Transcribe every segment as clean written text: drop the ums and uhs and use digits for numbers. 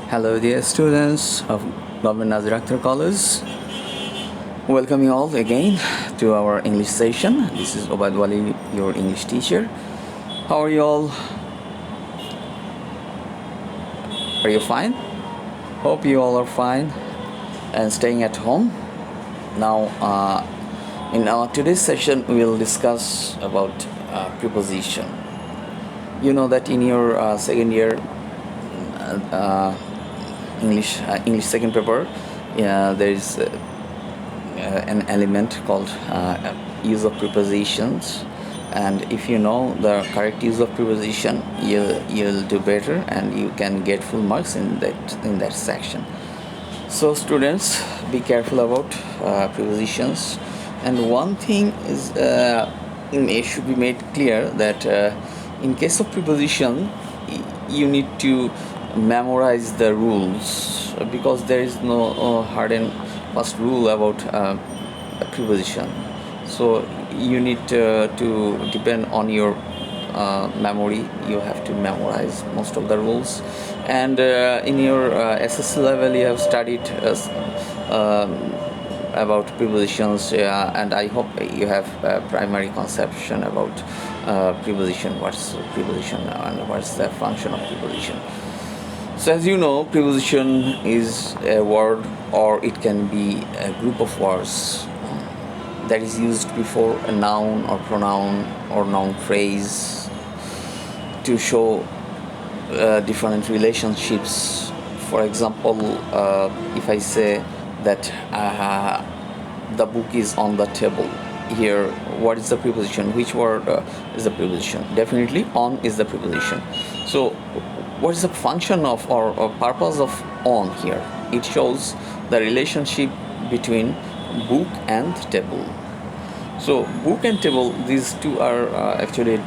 Hello dear students of Government Nazir Akhtar College. Welcome you all again to our English session. This is Obaid Wali, your English teacher. How are you all? Are you fine? Hope you all are fine and staying at home. Now, in our today's session, we will discuss about preposition. You know that in your second year English second paper, there is an element called use of prepositions, and if you know the correct use of preposition, you'll do better and you can get full marks in that section. So students, be careful about prepositions, and one thing is it should be made clear that in case of preposition, you need to memorize the rules, because there is no hard and fast rule about preposition. So you need to depend on your memory. You have to memorize most of the rules, and in your HSC level you have studied about prepositions, and I hope you have a primary conception about preposition, what's preposition and what's the function of preposition. So as you know, preposition is a word, or it can be a group of words that is used before a noun or pronoun or noun phrase to show different relationships. For example, if I say that the book is on the table, here what is the preposition? Which word is the preposition? Definitely on is the preposition. So what is the function of or purpose of on here? It shows the relationship between book and table. So book and table, these two are actually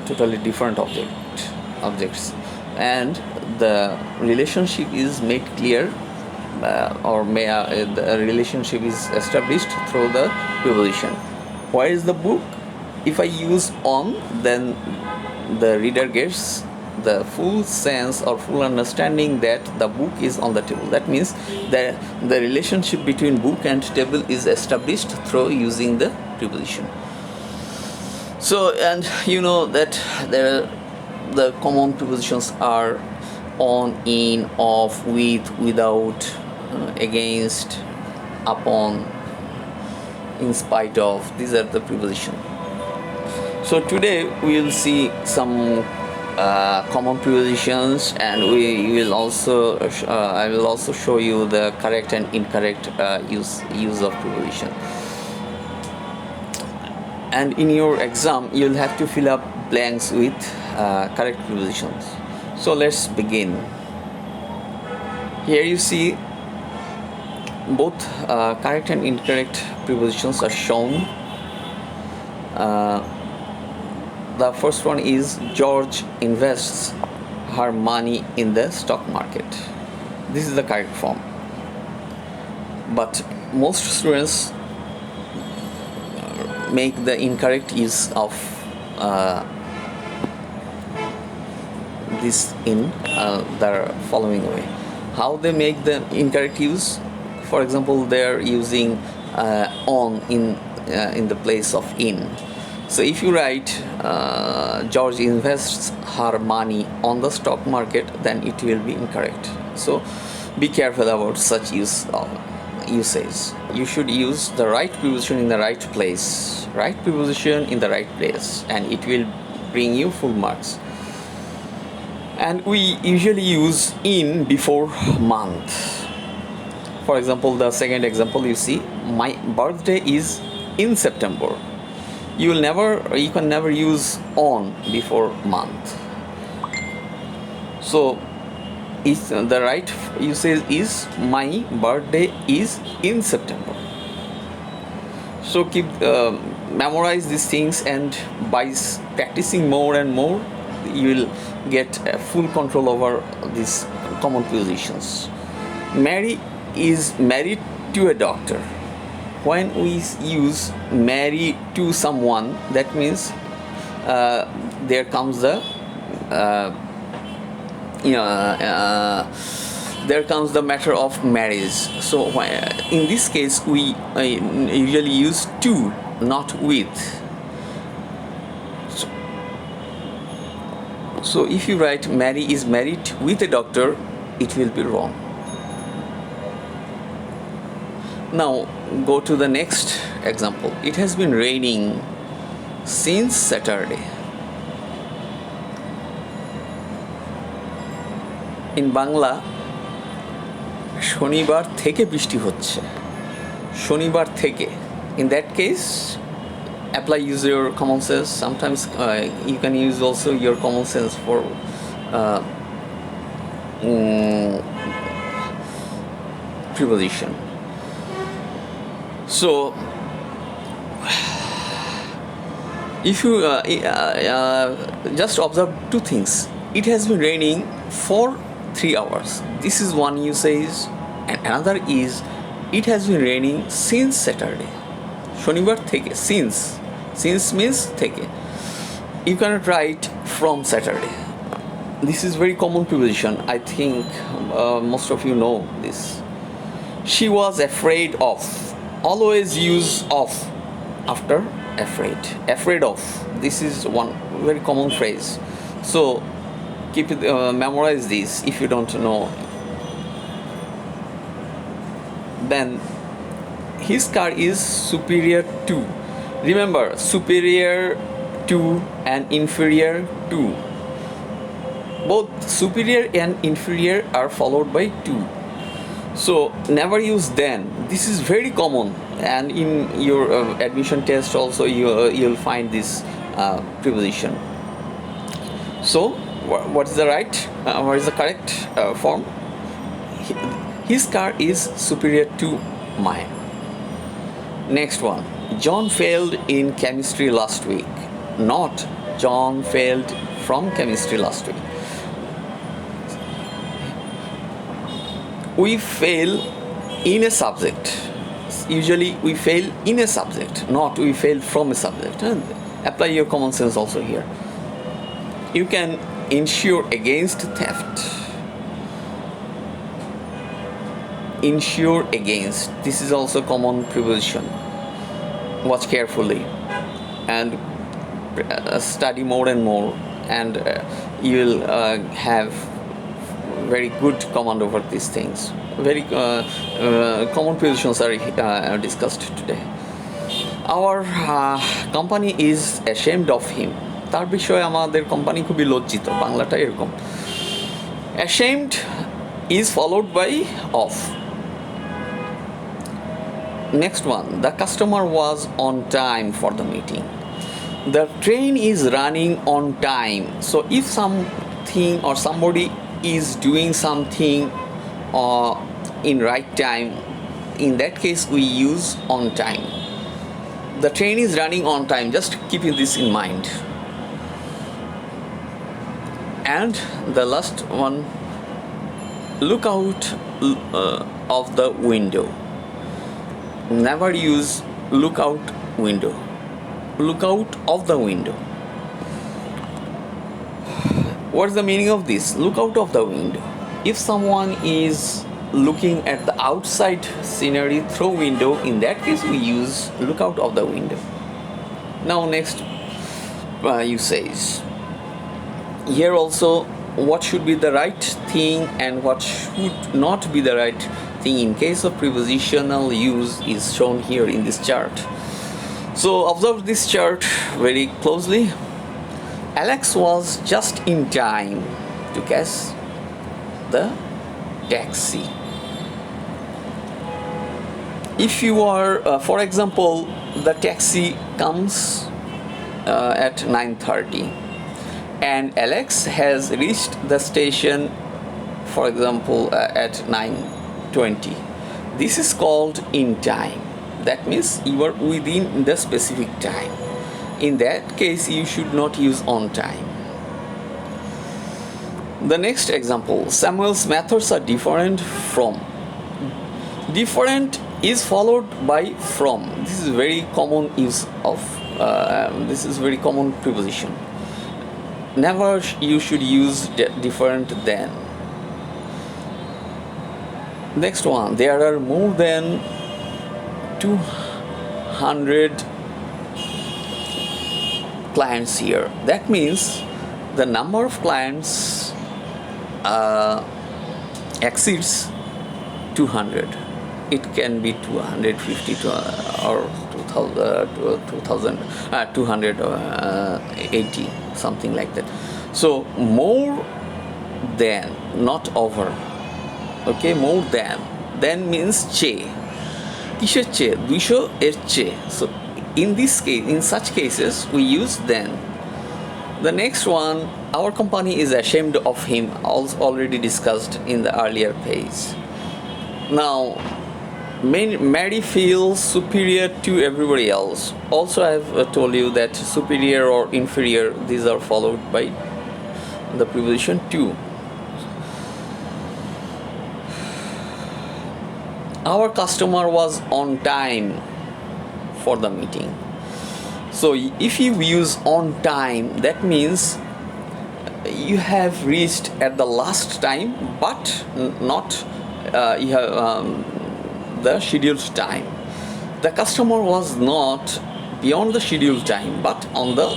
totally different objects, and the relationship is made clear, the relationship is established through the preposition. Where is the book? If I use on, then the reader gets the full sense or full understanding that the book is on the table. That means that the relationship between book and table is established through using the preposition. So, and you know that the common prepositions are on, in, of, with, without, against, upon, in spite of. These are the prepositions. So today we will see some common prepositions, and I will also show you the correct and incorrect use of preposition. And in your exam, you'll have to fill up blanks with correct prepositions. So let's begin. Here you see both correct and incorrect prepositions are shown. The first one is George invests her money in the stock market. This is the correct form. But most students make the incorrect use of this in the following way. How they make the incorrect use? For example, they are using on in the place of in. So if you write George invests her money on the stock market, then it will be incorrect. So be careful about such usage. You should use the right preposition in the right place, right preposition in the right place, and it will bring you full marks. And we usually use in before month. For example, the second example you see, my birthday is in September. You can never use on before month. So the right usage is my birthday is in September. So memorize these things, and by practicing more and more, you will get full control over these common prepositions. Mary is married to a doctor. When we use marry to someone, that means there comes the there comes the matter of marriage. So in this case we usually use to, not with. So if you write Mary is married with a doctor, it will be wrong. Now go to the next example. It has been raining since Saturday. In Bangla, শনিবার থেকে বৃষ্টি হচ্ছে, শনিবার থেকে. In that case, apply use your common sense. Sometimes you can use also your common sense for preposition. So if you just observe two things. It has been raining for 3 hours. This is one usage, and another is it has been raining since Saturday. Shonibar theke, since means theke. You cannot write from Saturday. This is very common preposition. I think most of you know this. She was afraid of. Always use of after afraid of. This is one very common phrase. So keep it, memorize this if you don't know. Then his car is superior to. Remember, superior to and inferior to. Both superior and inferior are followed by to. So never use then. This is very common, and in your admission test also you'll find this preposition. So what is the right? What is the correct form? His car is superior to mine. Next one. John failed in chemistry last week. Not John failed from chemistry last week. We fail in a subject. Usually we fail in a subject, not we fail from a subject. Apply your common sense also here. You can insure against theft. Insure against. This is also common preposition. Watch carefully and study more and more, and you will have very good command over these things. Very common prepositions are discussed today. Our company is ashamed of him. তার বিষয়ে আমাদের company খুবই লজ্জিত, বাংলাটা এরকম. Ashamed is followed by of. Next one. The customer was on time for the meeting. The train is running on time. So if something or somebody is doing something in right time, in that case we use on time. The train is running on time. Just keeping this in mind. And the last one, look out of the window. Never use look out window. Look out of the window. What's the meaning of this? Look out of the window. If someone is looking at the outside scenery through window, in that case we use look out of the window. Now next usage. Here also, what should be the right thing and what should not be the right thing in case of prepositional use is shown here in this chart. So observe this chart very closely. Alex was just in time to catch the taxi. If you are, for example, the taxi comes at 9:30 and Alex has reached the station, for example, at 9:20. This is called in time. That means you are within the specific time. In that case, you should not use on time. The next example, Samuel's methods are different from. Different is followed by from. This is very common use of, this is very common preposition. Never you should use different than. Next one, there are more than 200 clients here. That means the number of clients exceeds 200. It can be 250 or 280, something like that. So more than, not over. Okay, more than means che. কিসের চেয়ে? 200 এর চেয়ে. So in this case, in such cases, we use then. The next one, our company is ashamed of him, also already discussed in the earlier page. Now, Mary feels superior to everybody else. Also, I have told you that superior or inferior, these are followed by the preposition to. Our customer was on time for the meeting. So if you use on time, that means you have reached at the last time, but not you have the scheduled time. The customer was not beyond the scheduled time, but on the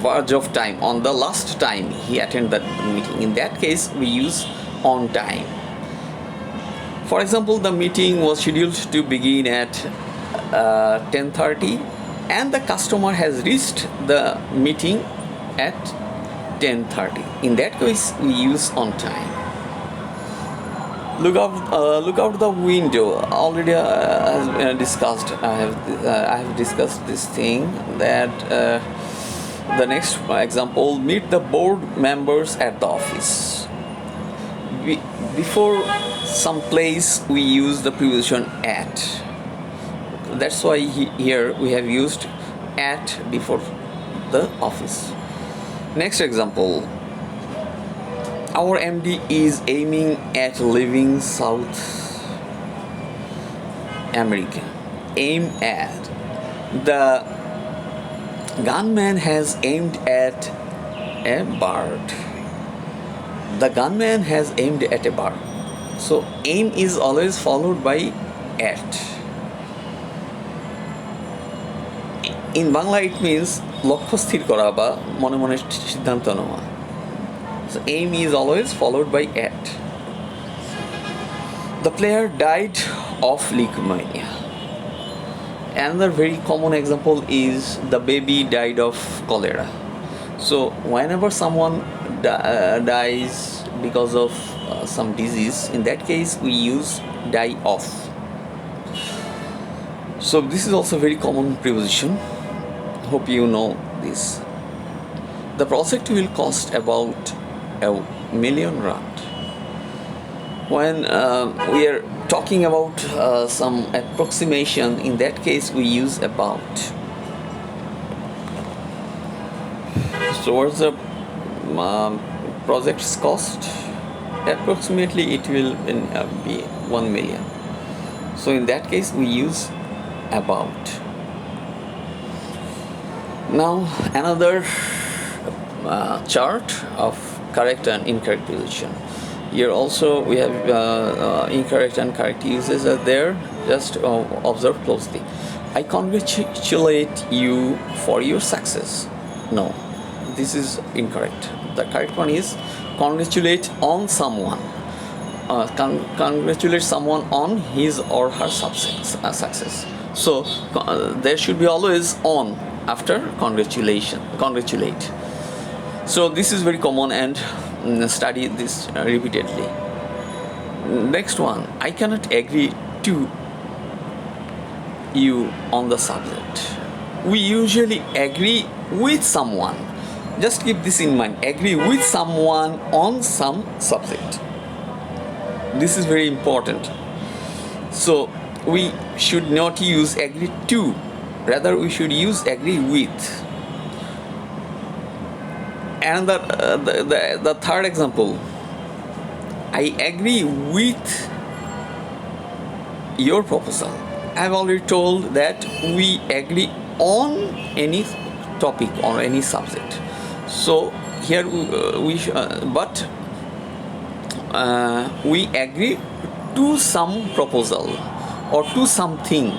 verge of time, on the last time he attended that meeting. In that case, we use on time. For example, the meeting was scheduled to begin at 10:30, and the customer has reached the meeting at 10:30. In that case, we use on time. Look out the window. Already discussed. I have discussed this thing. That the next example: meet the board members at the office. Before some place, we use the preposition at. That's why here we have used at before the office. Next example. Our MD is aiming at leaving South America. Aim at. The gunman has aimed at a bird. The gunman has aimed at a bird. So aim is always followed by at. In Bangla it means লক্ষ্য স্থির করা বা মনে মনে সিদ্ধান্ত নেওয়া. So aim is always followed by at. The player died of leukemia. Another very common example is the baby died of cholera. So whenever someone dies because of some disease, in that case we use die of. So this is also very common preposition. Hope you know this. The project will cost about $1 million. When we are talking about some approximation, in that case we use about. So what's the project's cost? Approximately it will be 1 million. So in that case we use about. Now another chart of correct and incorrect position. Here also we have incorrect and correct uses are there. Just observe closely. I congratulate you for your success. No, this is incorrect. The correct one is congratulate on someone. Congratulate someone on his or her success. So there should be always on after congratulate. So this is very common, and study this repeatedly. Next one, I cannot agree to you on the subject. We usually agree with someone. Just keep this in mind. Agree with someone on some subject. This is very important. So we should not use agree to. Rather, we should use agree with. And the third example, I agree with your proposal. I have already told that we agree on any topic or any subject. So here but we agree to some proposal or to something.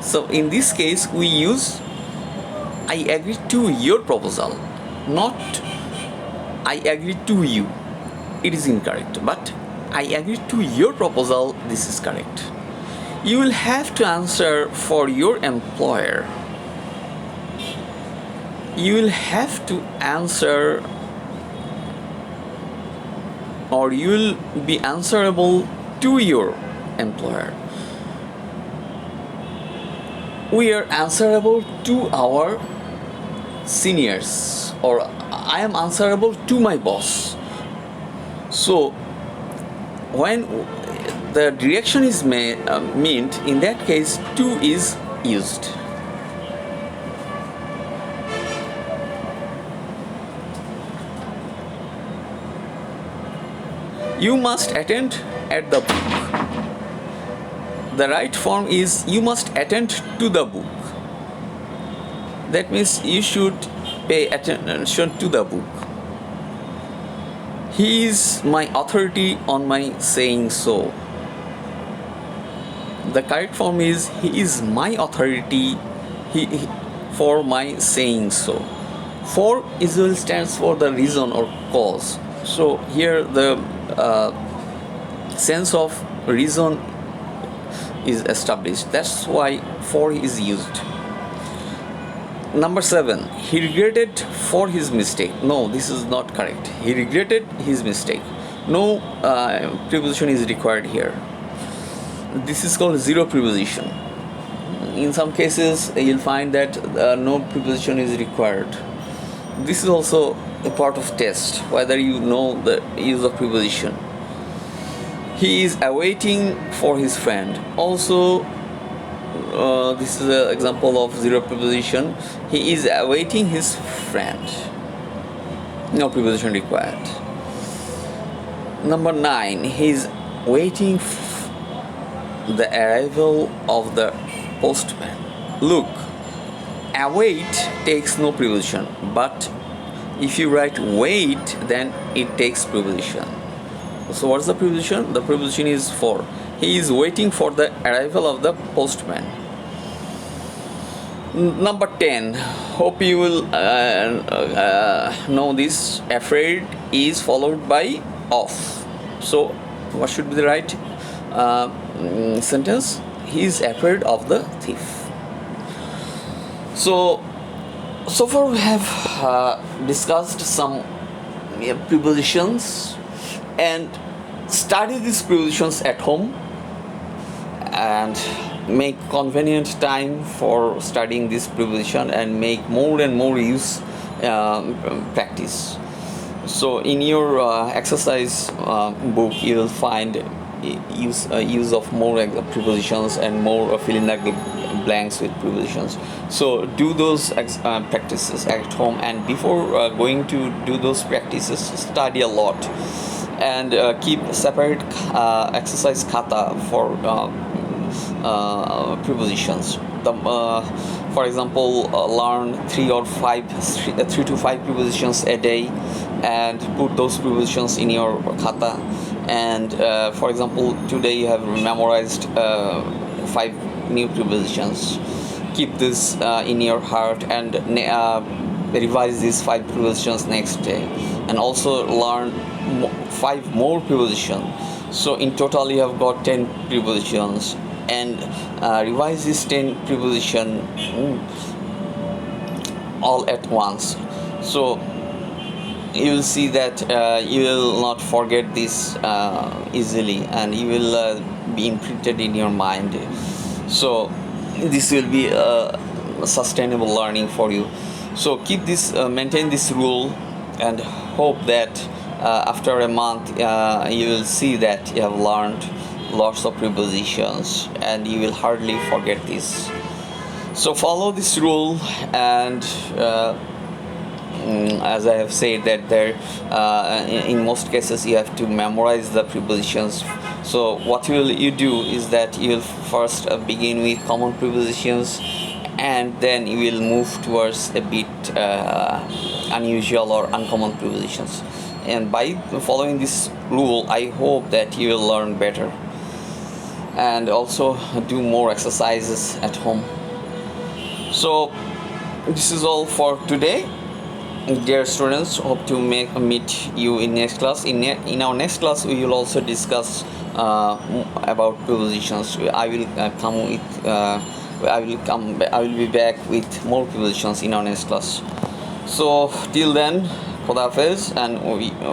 So in this case we use I agree to your proposal, not I agree to you. It is incorrect, but I agree to your proposal, this is correct. You will have to answer for your employer. You will have to answer, or you will be answerable to your employer. We are answerable to our seniors, or I am answerable to my boss. So when the direction is meant, in that case to is used. You must attend at the book. The right form is you must attend to the book. That means you should pay attention to the book. He is my authority on my saying so. The correct form is he is my authority for my saying so. For usually stands for the reason or cause. So here the sense of reason is established. That's why for is used. Number 7, he regretted for his mistake. No, this is not correct. He regretted his mistake. No preposition is required here. This is called zero preposition. In some cases you'll find that no preposition is required. This is also a part of test, whether you know the use of preposition. He is awaiting for his friend. Also, this is an example of zero preposition. He is awaiting his friend. No preposition required. Number 9, he is waiting the arrival of the postman. Look, await takes no preposition, but if you write wait, then it takes preposition. So what's the preposition? The preposition is for. He is waiting for the arrival of the postman. Number 10, hope you will know this. Afraid is followed by of. So what should be the right sentence? He is afraid of the thief. So far we have discussed some prepositions, and study these prepositions at home and make convenient time for studying this preposition and make more and more use practice. So in your exercise book you will find use of more prepositions and more fill in the blanks with prepositions. So do those practices at home, and before going to do those practices, study a lot and keep separate exercise khata for prepositions. For example, learn 3 to 5 prepositions a day and put those prepositions in your khata. And for example, today you have memorized 5 new prepositions. Keep this in your heart and revise these 5 prepositions next day, and also learn 5 more prepositions. So in total you have got 10 prepositions, and revise this 10 preposition all at once. So you will see that you will not forget this easily, and you will be imprinted in your mind. So this will be a sustainable learning for you. So keep this, maintain this rule, and hope that after a month you will see that you have learned lots of prepositions and you will hardly forget this. So follow this rule, and as I have said that there in most cases you have to memorize the prepositions. So what will you do is that you will first begin with common prepositions, and then you will move towards a bit unusual or uncommon prepositions. and by following this rule, I hope that you will learn better and also do more exercises at home. So this is all for today, dear students. Hope to meet you in next class. In our next class, we will also discuss about prepositions. I will come with I will be back with more prepositions in our next class. So till then, Khuda Hafiz, and we